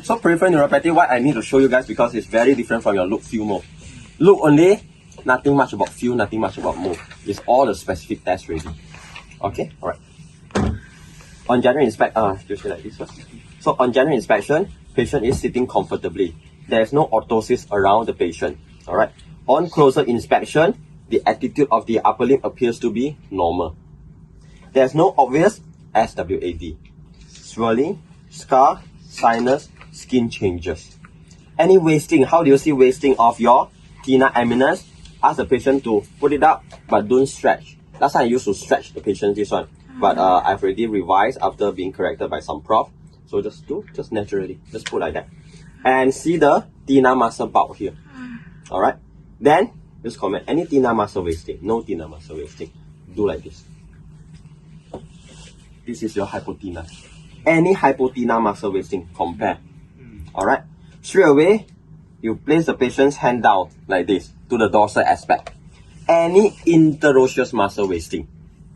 So peripheral neuropathy, what I need to show you guys, because it's very different from your look, feel, move. Look only, nothing much about feel, nothing much about move. It's all the specific tests ready. Okay, alright. On general inspection, just like this one. So on general inspection, patient is sitting comfortably. There is no orthosis around the patient. Alright. On closer inspection, the attitude of the upper limb appears to be normal. There's no obvious SWAD, swelling, scar, sinus, skin changes. Any wasting, how do you see wasting of your Thenar eminence? Ask the patient to put it up, but don't stretch. Last time I used to stretch the patient this one, but I've already revised after being corrected by some prof. So just do, just naturally, just put like that. And see the Thenar muscle bulk here. Alright, then just comment any Thenar muscle wasting, no Thenar muscle wasting. Do like this. This is your hypothenar. Any hypothenar muscle wasting, compare. Alright, straight away, you place the patient's hand down like this to the dorsal aspect. Any interosseous muscle wasting,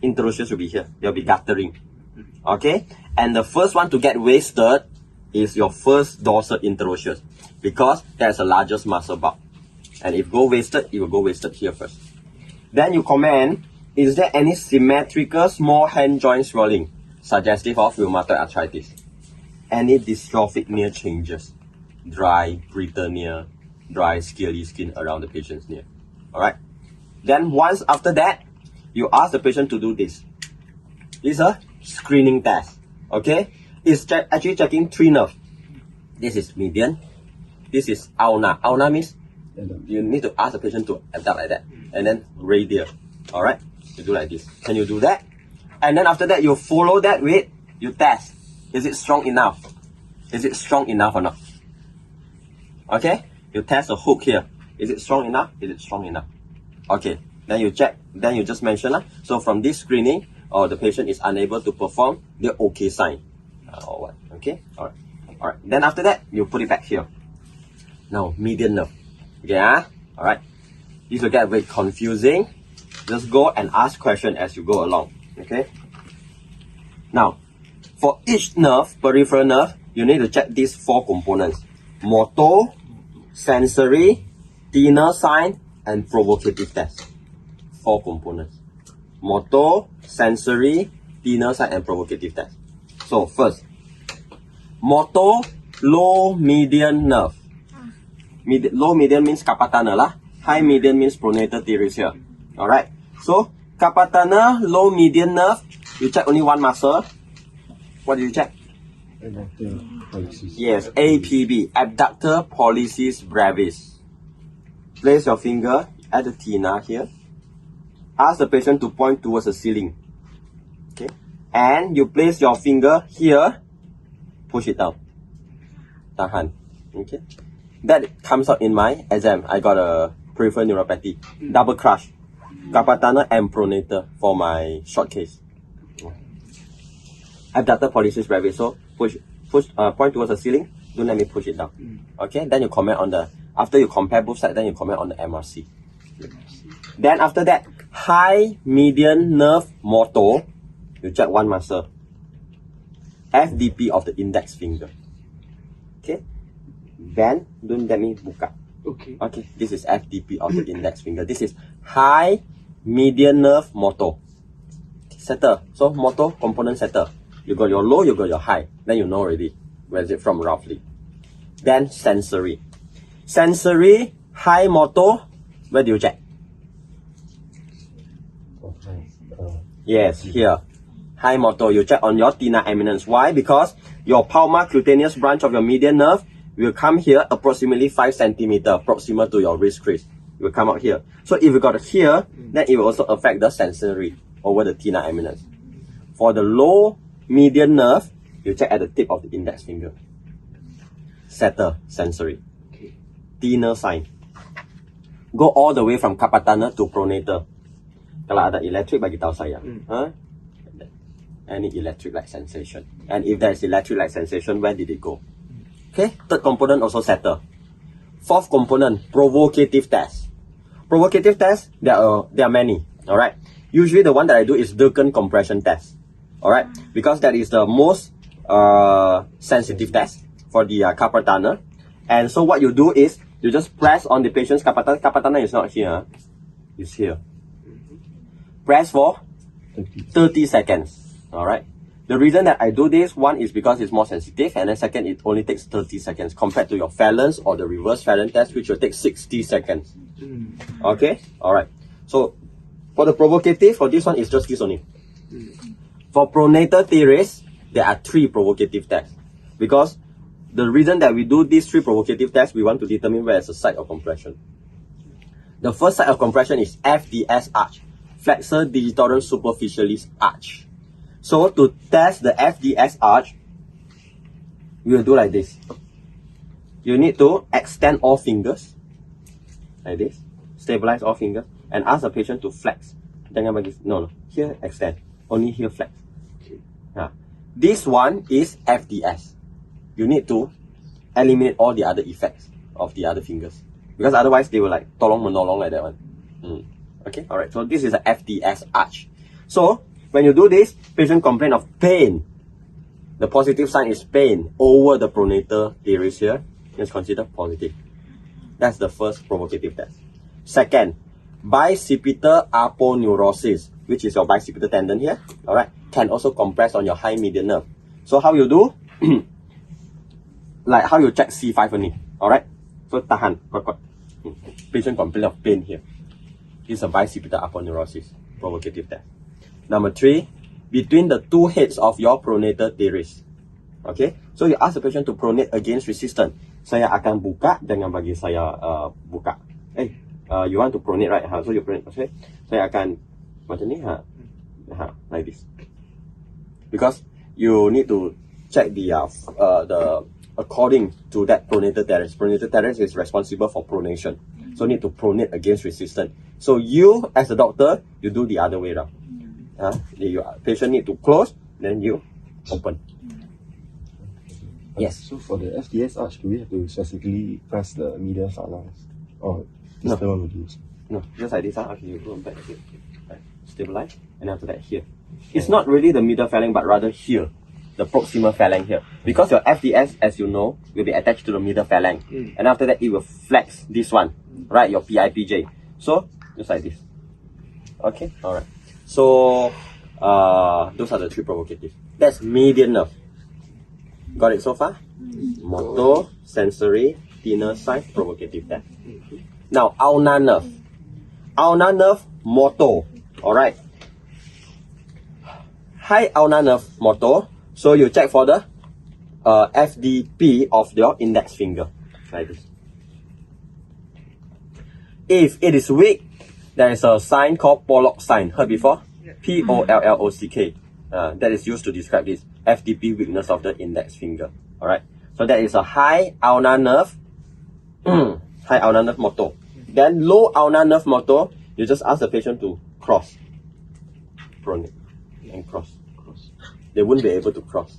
interosseous will be here, they'll be guttering. Okay, and the first one to get wasted is your first dorsal interosseous, because that's the largest muscle bulk. And if go wasted, it will go wasted here first. Then you comment, is there any symmetrical small hand joint swelling, suggestive of rheumatoid arthritis? Any dystrophic near changes, dry, brittle near, dry, scaly skin around the patient's near. Alright. Then once after that, you ask the patient to do this. This is a screening test. Okay? It's actually checking three nerves. This is median. This is ulnar. Ulnar means you need to ask the patient to abduct like that. And then radial. Alright? You do like this. Can you do that? And then after that, you follow that with, you test. Is it strong enough? Is it strong enough or not? Okay? You test the hook here. Is it strong enough? Is it strong enough? Okay. Then you check. Then you just mention. So from this screening, or the patient is unable to perform, the okay sign. Or what? Okay? Alright. Alright. Then after that, you put it back here. Now, median nerve. Okay? Alright. This will get a bit confusing. Just go and ask questions as you go along. Okay? Now, for each nerve, peripheral nerve, you need to check these four components: motor, sensory, Tinel sign, and provocative test. Four components: motor, sensory, Tinel sign, and provocative test. So first, motor, low median nerve. Low median means carpal tunnel lah. High median means pronator teres here. Alright. So carpal tunnel, low median nerve, you check only one muscle. What do you check? Yes, APB, abductor pollicis brevis. Place your finger at the thenar here. Ask the patient to point towards the ceiling. Okay, and you place your finger here. Push it down. Tahan. Okay, that comes out in my exam. I got a peripheral neuropathy, double crush, carpal tunnel and pronator for my short case. Abductor pollicis brevis. So point towards the ceiling. Don't let me push it down. Okay. Then you comment on the, after you compare both sides, then you comment on the MRC. Then after that, high median nerve motor, you check one muscle. FDP of the index finger. Okay. Then don't let me buka. Okay. Okay. This is FDP of the index finger. This is high median nerve motor. Setter. So motor component setter. You got your low, you got your high. Then you know already where is it from roughly. Then sensory. Sensory, high motor, where do you check? Yes, here. High motor, you check on your Thenar eminence. Why? Because your palmar cutaneous branch of your median nerve will come here approximately 5 centimeters proximal to your wrist crease. It will come out here. So if you got it here, then it will also affect the sensory over the Thenar eminence. For the low median nerve, you check at the tip of the index finger. Setter, sensory. Tinel sign. Go all the way from carpal tunnel to pronator. Kalau ada electric, bagi tahu saya. Any electric-like sensation. And if there is electric-like sensation, where did it go? Okay, third component also setter. Fourth component, provocative test. Provocative test, there are many. Alright. Usually the one that I do is Durken compression test. Alright, because that is the most sensitive test. for the carpal tunnel. And so what you do is you just press on the patient's carpal tunnel. Carpal tunnel is not here, it's here. Press for 30 seconds. Alright. The reason that I do this, one is because it's more sensitive, and then second, it only takes 30 seconds compared to your phalanx or the reverse phalanx test, which will take 60 seconds. Okay? Alright. So, for the provocative, for this one, it's just this only. For pronator teres, there are 3 provocative tests. Because the reason that we do these 3 provocative tests, we want to determine where is the site of compression. The first site of compression is FDS Arch, Flexor Digitorum Superficialis Arch. So to test the FDS arch, you will do like this. You need to extend all fingers, like this. Stabilize all fingers, and ask the patient to flex. No, here extend. Only here flex. This one is FDS. You need to eliminate all the other effects of the other fingers, because otherwise they will like tolong menolong like that one. Okay, alright. So this is a FDS arch. So when you do this, patient complain of pain. The positive sign is pain over the pronator teres here. It's considered positive. That's the first provocative test. Second, bicipital aponeurosis, which is your bicipital tendon here. Alright, can also compress on your high median nerve. So how you do? Like how you check C5 only. Alright, so tahan. Patient complain of pain here. This is a bicipital aponeurosis provocative test. Number 3, between the 2 heads of your pronator teres. Okay, so you ask the patient to pronate against resistance. Saya akan buka, jangan bagi saya buka. You want to pronate, right? So you pronate. Okay, saya akan macam ni, like this. Because you need to check the according to that pronator teres. Pronator teres is responsible for pronation, so need to pronate against resistance. So you, as a doctor, you do the other way around. Your patient need to close, then you open. Yes. So for the FDS arch, do we have to specifically press the medial phalanx, or distal one will do? No, just like this. Okay, you go back here. Right. Stabilize, and after that here. It's not really the middle phalanx, but rather here, the proximal phalanx here. Because your FDS, as you know, will be attached to the middle phalanx, and after that it will flex this one, right? Your PIPJ. So just like this. Okay, all right. So, those are the 3 provocative. That's median nerve. Got it so far? Motor, sensory, Tinel side, provocative test. Now, ulnar nerve. Ulnar nerve motor. Alright. High ulnar nerve motor. So, you check for the FDP of your index finger. Like this. If it is weak, there is a sign called Pollock sign. Heard before? Pollock. That is used to describe this FDP weakness of the index finger. Alright. So that is a high ulnar nerve. High ulnar nerve motor. Then low ulnar nerve motor, you just ask the patient to cross. Pronate. And cross. They wouldn't be able to cross.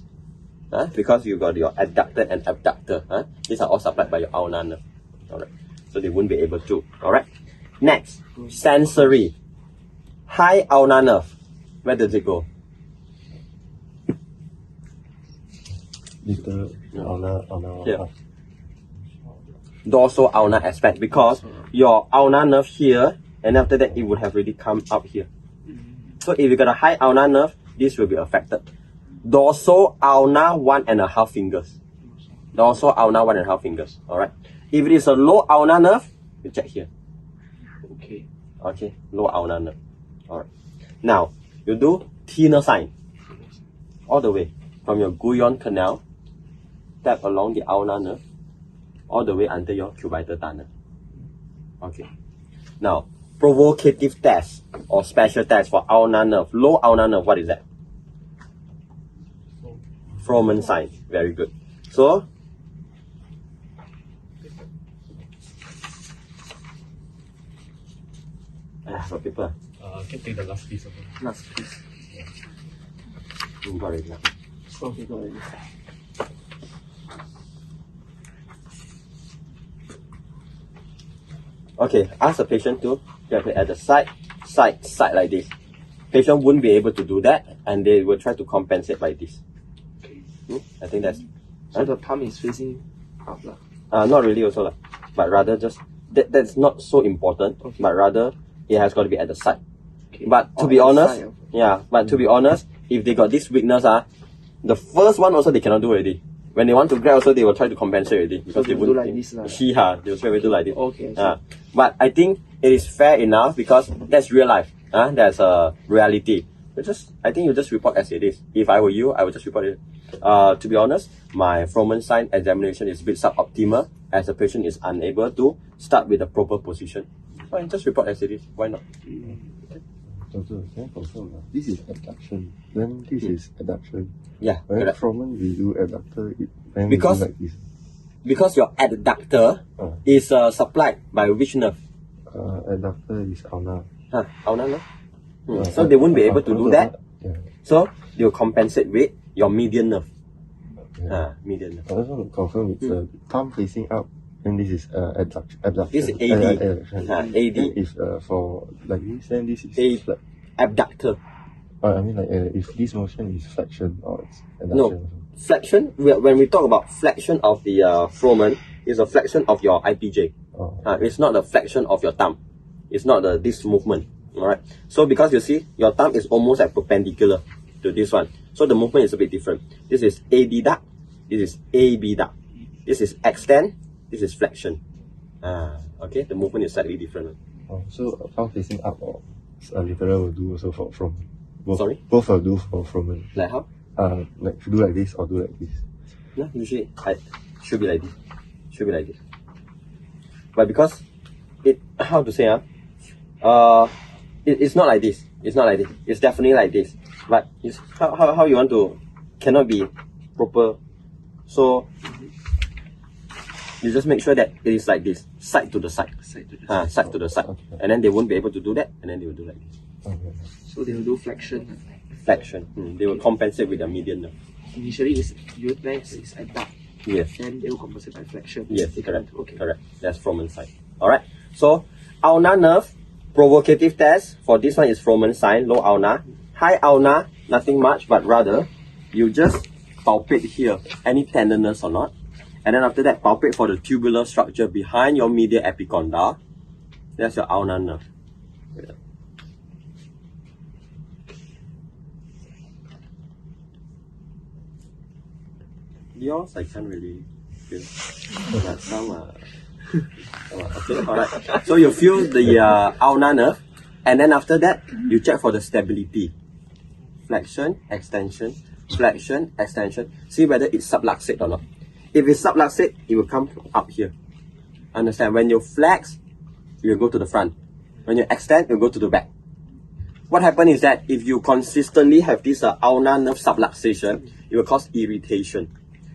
Because you got your adductor and abductor. These are all supplied by your ulnar nerve. Alright. So they wouldn't be able to. Alright. Next, sensory. High ulnar nerve. Where does it go? Ulnar. Here. Dorso-ulnar aspect, because your ulnar nerve here, and after that it would have really come up here. So if you got a high ulnar nerve, this will be affected. Dorso-ulnar 1.5 fingers. Dorso-ulnar 1.5 fingers. Alright. If it is a low ulnar nerve, you check here. Okay, low ulnar nerve. Alright. Now, you do Thenar sign. All the way. From your Guyon canal, tap along the ulnar nerve, all the way until your cubital tunnel. Okay. Now, provocative test or special test for ulnar nerve. Low ulnar nerve, what is that? Froment sign. Very good. So, for people. Can take the last piece of it. Last piece. Got it now. Okay, got it. Okay, ask the patient to get it at the side like this. Patient wouldn't be able to do that, and they will try to compensate by this. I think that's So the palm is facing up lah. Not really also lah, but rather just that's not so important. Okay. But rather it has got to be at the side. Okay. But to Or be at the honest, side of- yeah. But to be honest, if they got this weakness, the first one also they cannot do already. When they want to grab also they will try to compensate already because they they will do wouldn't like think- this they will straight away do like this. Okay, I see. But I think it is fair enough because that's real life. That's a reality. I think you just report as it is. If I were you, I would just report it. To be honest, my Froment sign examination is a bit suboptimal as the patient is unable to start with the proper position. Fine, just report as it is. Why not? Doctor, can I confirm? This is abduction. Then this is adduction. Yeah, Right? correct. From when we do adductor, when Because- we do like this. Because your adductor is supplied by which nerve? Adductor is ulnar. Ulnar nerve. So they won't be able to do that. Yeah. So they will compensate with your median nerve. Yeah. Median nerve. I just want to confirm it's thumb facing up, and this is abduction. This is AD. Adduction. AD. Then if for like this, then this is A- flex. Abductor. I mean like if this motion is flexion or it's adduction. No. Flexion, when we talk about flexion of the Froment, is a flexion of your IPJ. Oh. It's not the flexion of your thumb. It's not this movement. Alright. So because you see, your thumb is almost like perpendicular to this one. So the movement is a bit different. This is AD duct. This is AB duct. This is extend. This is flexion. Okay. The movement is slightly different. Oh, so thumb facing up or literal will do also for from. Both, Sorry? Both will do for from. Like how? Like do like this or do like this. No, usually should be like this. Should be like this. But because how to say it's not like this. It's not like this. It's definitely like this. But it's how you want to cannot be proper. So you just make sure that it is like this, side to the side. Side to the side. Side to the side. Okay. And then they won't be able to do that, and then they will do like this. Okay. So they will do flexion. Flexion. They will compensate with the median nerve. Initially is adduct. Yes. Then they will compensate by flexion. Yes, They correct. can- Okay. Correct. That's Froment sign. Alright. So ulnar nerve provocative test for this one is Froment sign, low ulnar. High ulnar, nothing much, but rather you just palpate here any tenderness or not. And then after that, palpate for the tubular structure behind your medial epicondyle. That's your ulnar nerve. Yours, I can't really feel. But some okay, alright. So you feel the ulnar nerve, and then after that, you check for the stability. Flexion, extension, flexion, extension. See whether it's subluxate or not. If it's subluxate, it will come up here. Understand? When you flex, you will go to the front. When you extend, you will go to the back. What happens is that if you consistently have this ulnar nerve subluxation, it will cause irritation.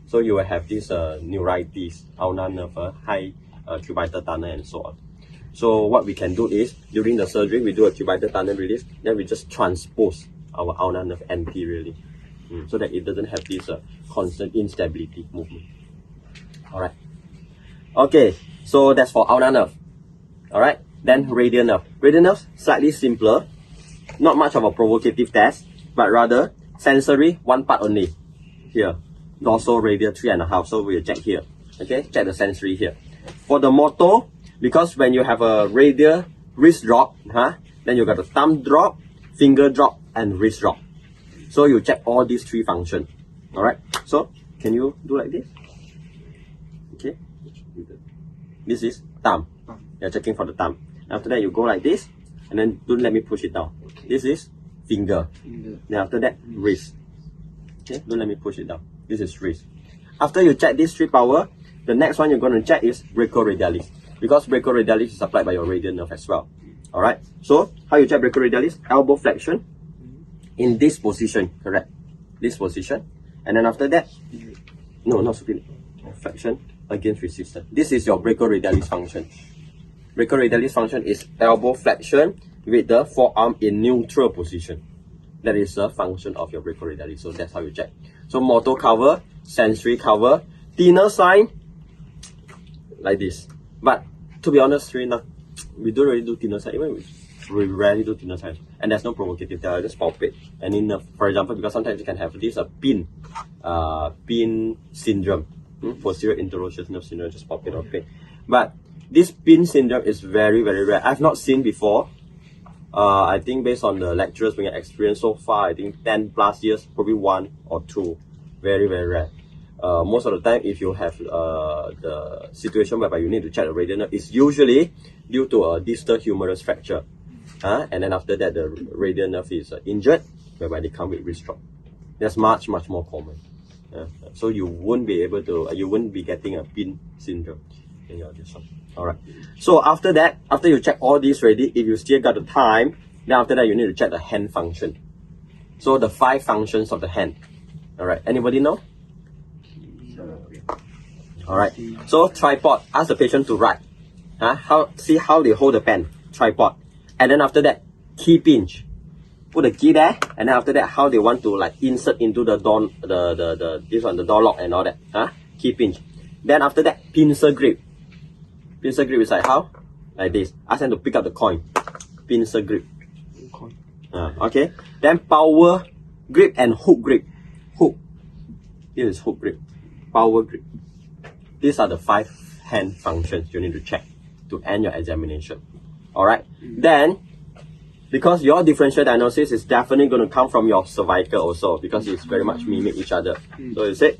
So you will have this neuritis, ulnar nerve, high cubital tunnel, and so on. So what we can do is, during the surgery, we do a cubital tunnel release, then we just transpose our ulnar nerve anteriorly, so that it doesn't have this constant instability movement. Alright. Okay, so that's for ulnar nerve. Alright, then radial nerve. Radial nerve, slightly simpler, not much of a provocative test, but rather sensory, one part only. Here, dorso-radial 3.5, so we'll check here. Okay, check the sensory here. For the motor, because when you have a radial wrist drop, then you got a thumb drop, finger drop, and wrist drop. So you check all these three functions. Alright, so can you do like this? Okay, this is thumb. You're checking for the thumb. After that, you go like this, and then don't let me push it down. This is finger. Then after that, wrist. Okay, don't let me push it down. This is wrist. After you check these three power, the next one you're going to check is brachioradialis, because brachioradialis is supplied by your radial nerve as well. Alright, so how you check brachioradialis? Elbow flexion in this position, correct? This position, and then after that, no, not supine, flexion against resistance. This is your brachioradialis function. Brachioradialis function is elbow flexion with the forearm in neutral position. That is a function of your brachioradialis. So that's how you check. So motor cover, sensory cover, Tinel sign, like this. But to be honest, we don't really do Tinel sign. Even We rarely do thinner side, and there's no provocative test. Just palpate any nerve. For example, because sometimes you can have this pin syndrome, posterior interosseous nerve syndrome. Just palpate or pain. But this pin syndrome is very, very rare. I've not seen before. I think based on the lecturers being experienced so far, I think 10 plus years, probably 1 or 2. Very, very rare. Most of the time, if you have the situation whereby you need to check the radial nerve, it's usually due to a distal humerus fracture. And then after that, the radial nerve is injured, whereby they come with wrist stroke. That's much, much more common. So you won't be able to, you won't be getting a pin syndrome in your this one. Alright. So after that, after you check all these ready, if you still got the time, then after that you need to check the hand function. So the 5 functions of the hand. Alright. Anybody know? Alright. So tripod. Ask the patient to write. See how they hold the pen. Tripod. And then after that, key pinch. Put the key there, and then after that, how they want to like insert into the door, the door lock and all that. Key pinch. Then after that, pincer grip. Pincer grip is like how? Like this. Ask them to pick up the coin. Pincer grip. Okay. Then power grip and hook grip. Hook. This is hook grip. Power grip. These are the 5 hand functions you need to check to end your examination. Alright. Then, because your differential diagnosis is definitely going to come from your cervical also, because it's very much mimic each other. So you say,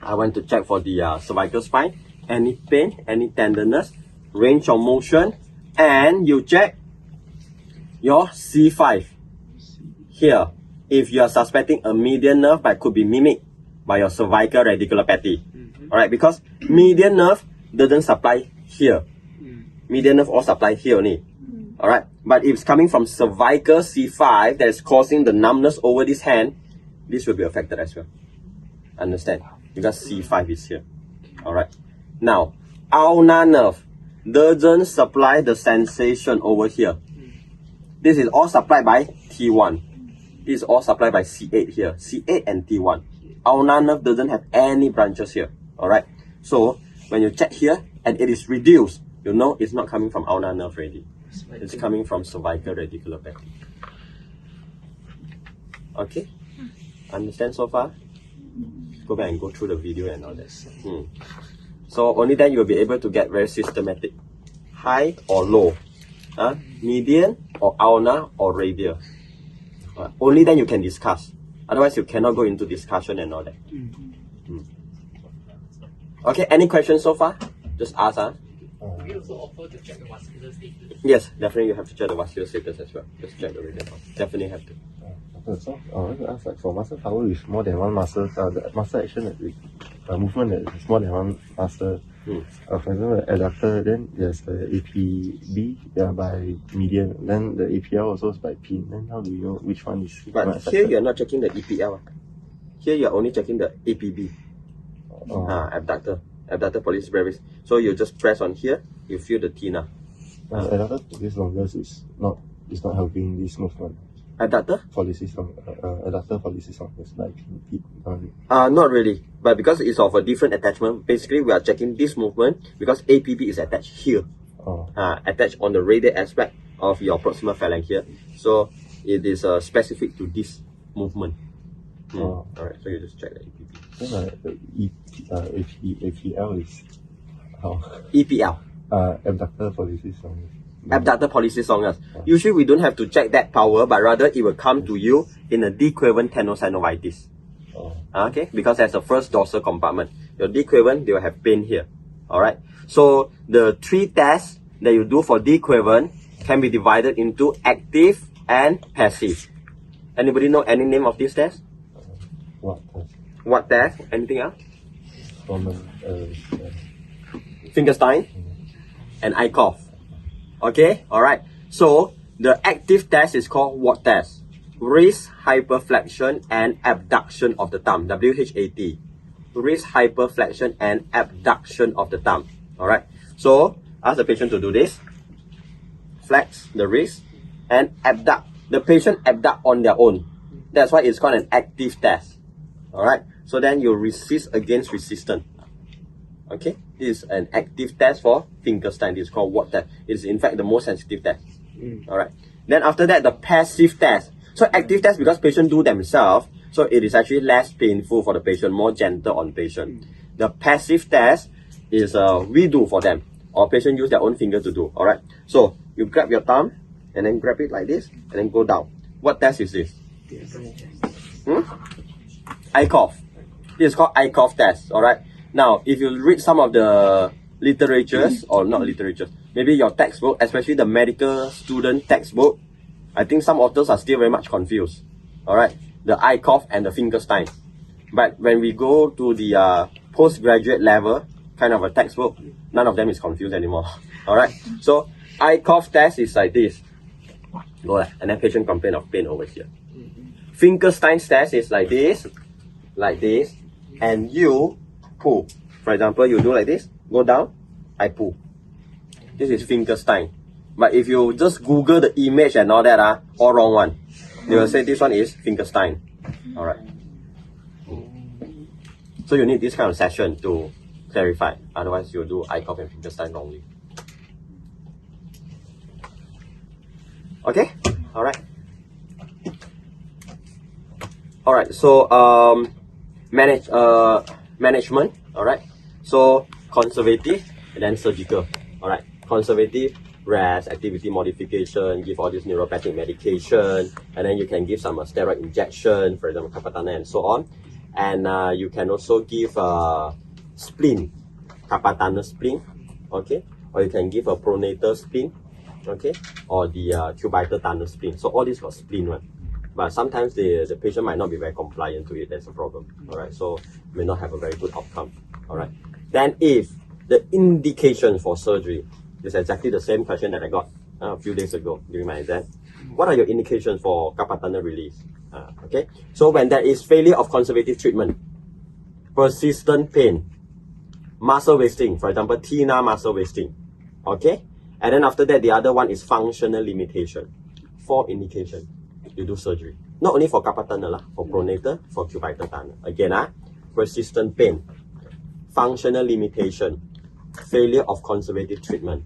I want to check for the cervical spine, any pain, any tenderness, range of motion, and you check your C5 here. If you are suspecting a median nerve, but could be mimicked by your cervical radiculopathy. Alright, because median nerve doesn't supply here. Median nerve all supply here only. Alright, but if it's coming from cervical C5 that is causing the numbness over this hand, this will be affected as well. Understand? Because C5 is here. Alright. Now, ulnar nerve doesn't supply the sensation over here. This is all supplied by T1. This is all supplied by C8 here. C8 and T1. Ulnar nerve doesn't have any branches here. Alright. So, when you check here and it is reduced, you know it's not coming from ulnar nerve already. It's coming from cervical radiculopathy. Okay? Understand so far? Go back and go through the video and all that. So only then you'll be able to get very systematic. High or low. Median or ulnar or radial. Only then you can discuss. Otherwise you cannot go into discussion and all that. Okay, any questions so far? Just ask. We also offer to check the vascular status. Yes, definitely you have to check the vascular status as well. Just check the radial. Definitely have to. So I want to ask, like, for muscle power with more than one muscle, the muscle action movement that is more than one muscle. For example, the adductor, then there's the APB by median, then the APL also is by pin. Then how do you know which one is? But here you're not checking the EPL. Here you're only checking the APB. Abductor pollicis brevis. So you just press on here, you feel the Thenar. Adductor pollicis longus is not helping this movement. Adductor? Adductor pollicis longus like not really. But because it's of a different attachment, basically we are checking this movement because APB is attached here. Attached on the radial aspect of your proximal phalanx here. So it is specific to this movement. Alright, so you just check the APB. Then the APL is how? EPL. Abductor pollicis longus. Abductor pollicis longus. Usually we don't have to check that power, but rather it will come to you in a De-Quervian tenosynovitis. Okay, because that's the first dorsal compartment. Your De-Quervian, they will have pain here. Alright, so the 3 tests that you do for De-Quervian can be divided into active and passive. Anybody know any name of these tests? What test? What test? Anything else? Froment, Fingerstein and eye cough. Okay, alright. So the active test is called what test? Wrist hyperflexion and abduction of the thumb. WHAT. Wrist hyperflexion and abduction of the thumb. Alright. So ask the patient to do this. Flex the wrist and abduct. The patient abduct on their own. That's why it's called an active test. Alright. So then you resist against resistance. Okay, this is an active test for Fingerstein. This is called what test? It is in fact the most sensitive test. Alright. Then after that, the passive test. So active test, because patient do themselves, so it is actually less painful for the patient, more gentle on patient. The passive test is we do for them, or patient use their own finger to do. Alright. So you grab your thumb and then grab it like this and then go down. What test is this? Eye cough. This is called eye cough test. Alright. Now, if you read some of the literatures, or not literatures, maybe your textbook, especially the medical student textbook, I think some authors are still very much confused. Alright, the eye cough and the Finkelstein. But when we go to the postgraduate level kind of a textbook, none of them is confused anymore. Alright, so eye cough test is like this. Go like, and then patient complain of pain over here. Finkelstein's test is like this, and you pull. For example, you do like this, go down, I pull. This is Finkelstein. But if you just Google the image and all that, all wrong one. They will say this one is Finkelstein. Alright. So you need this kind of session to clarify. Otherwise, you'll do eye cough and Finkelstein wrongly. Okay? Alright. Alright, so management. Alright. So conservative and then surgical. Alright. Conservative, rest, activity modification, give all this neuropathic medication, and then you can give some steroid injection, for example, Kapatana and so on. And you can also give spleen, Kapatana spleen, okay? Or you can give a Pronator spleen, okay? Or the Cubital tunnel spleen. So all these got spleen one. But sometimes the patient might not be very compliant to it, that's a problem, alright? So may not have a very good outcome, alright? Then if the indication for surgery, it's exactly the same question that I got a few days ago during my exam. What are your indications for carpal tunnel release? Okay, so when there is failure of conservative treatment, persistent pain, muscle wasting, for example, Thenar muscle wasting, okay? And then after that, the other one is functional limitation. 4 indications, you do surgery. Not only for carpal tunnel, for pronator, for cubital tunnel. Again, persistent pain, functional limitation, failure of conservative treatment,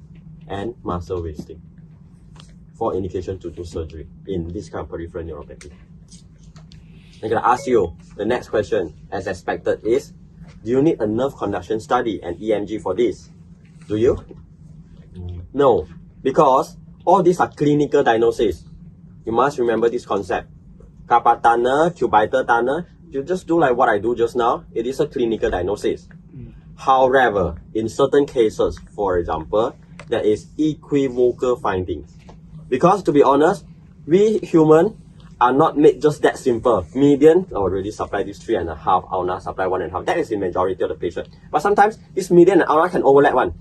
and muscle wasting. 4 indications to do surgery in this kind of peripheral neuropathy. I'm going to ask you, the next question, as expected, is, do you need a nerve conduction study and EMG for this? Do you? No, because all these are clinical diagnoses. You must remember this concept. Carpal tunnel, cubital tunnel, you just do like what I do just now. It is a clinical diagnosis. However, in certain cases, for example, there is equivocal findings. Because to be honest, we human are not made just that simple. Median already supply this 3.5, ulnar supply 1.5. That is in majority of the patient. But sometimes this median and ulnar can overlap one.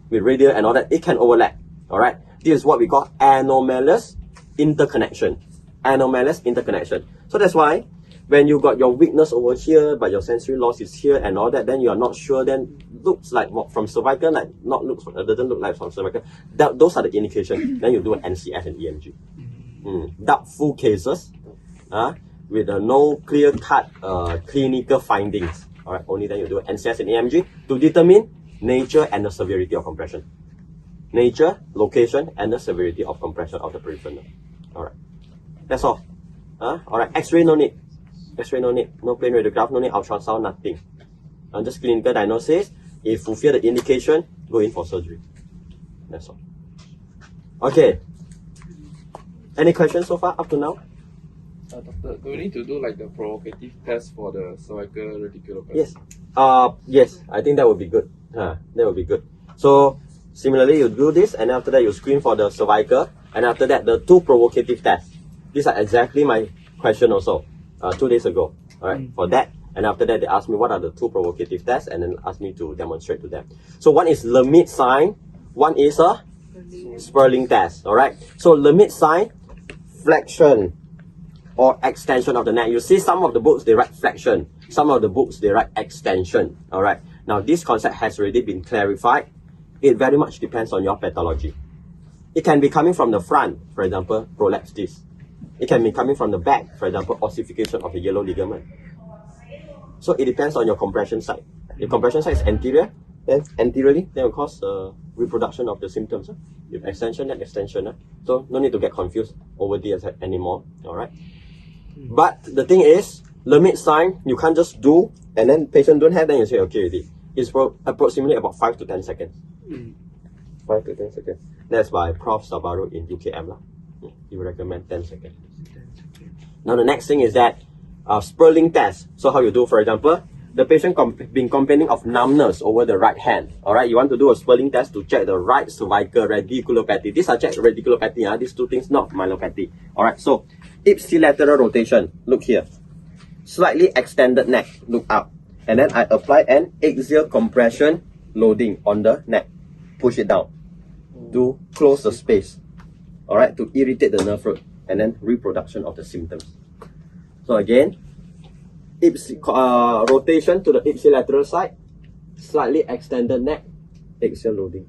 With radial and all that, it can overlap. Alright? This is what we call anomalous interconnection. Anomalous interconnection. So that's why when you got your weakness over here, but your sensory loss is here and all that, then you are not sure, then looks like from cervical, like not looks, doesn't look like from cervical. Those are the indications. Then you do an NCS and EMG. Doubtful cases, with no clear-cut clinical findings. Alright, only then you do an NCS and EMG to determine nature and the severity of compression. Nature, location, and the severity of compression of the peripheral nerve. Alright, that's all. Alright, X-ray no need. X-ray no need, no plain radiograph, no need ultrasound, nothing. Just clinical diagnosis. If fulfill the indication, go in for surgery. That's all. Okay. Any questions so far up to now? Doctor, do we need to do like the provocative test for the cervical radiculopathy? Yes. Yes, I think that would be good. That would be good. So similarly, you do this, and after that you screen for the cervical, and after that the 2 provocative tests. These are exactly my question also. 2 days ago, alright, for that. And after that, they asked me what are the 2 provocative tests, and then asked me to demonstrate to them. So one is limit sign, one is a Sperling test, alright. So limit sign, flexion or extension of the neck. You see some of the books, they write flexion. Some of the books, they write extension, alright. Now this concept has already been clarified. It very much depends on your pathology. It can be coming from the front, for example, prolapse disc. It can be coming from the back, for example, ossification of the yellow ligament. So it depends on your compression side. If compression side is anterior, then anteriorly, then will cause reproduction of the symptoms. With extension, neck extension. So no need to get confused over this anymore. Alright. But the thing is, limit sign, you can't just do and then patient don't have, then you say okay already. It's approximately about 5 to 10 seconds. 5 to 10 seconds. That's by Prof. Sabaru in UKM. He would recommend 10 seconds. Now the next thing is that Sperling test. So how you do, for example, the patient been complaining of numbness over the right hand. Alright, you want to do a Sperling test to check the right cervical radiculopathy. These are check radiculopathy, these two things, not myelopathy. Alright, so ipsilateral rotation, look here. Slightly extended neck, look up. And then I apply an axial compression loading on the neck. Push it down to close the space. Alright, to irritate the nerve root. And then reproduction of the symptoms. So again, rotation to the ipsilateral side, slightly extended neck, axial loading.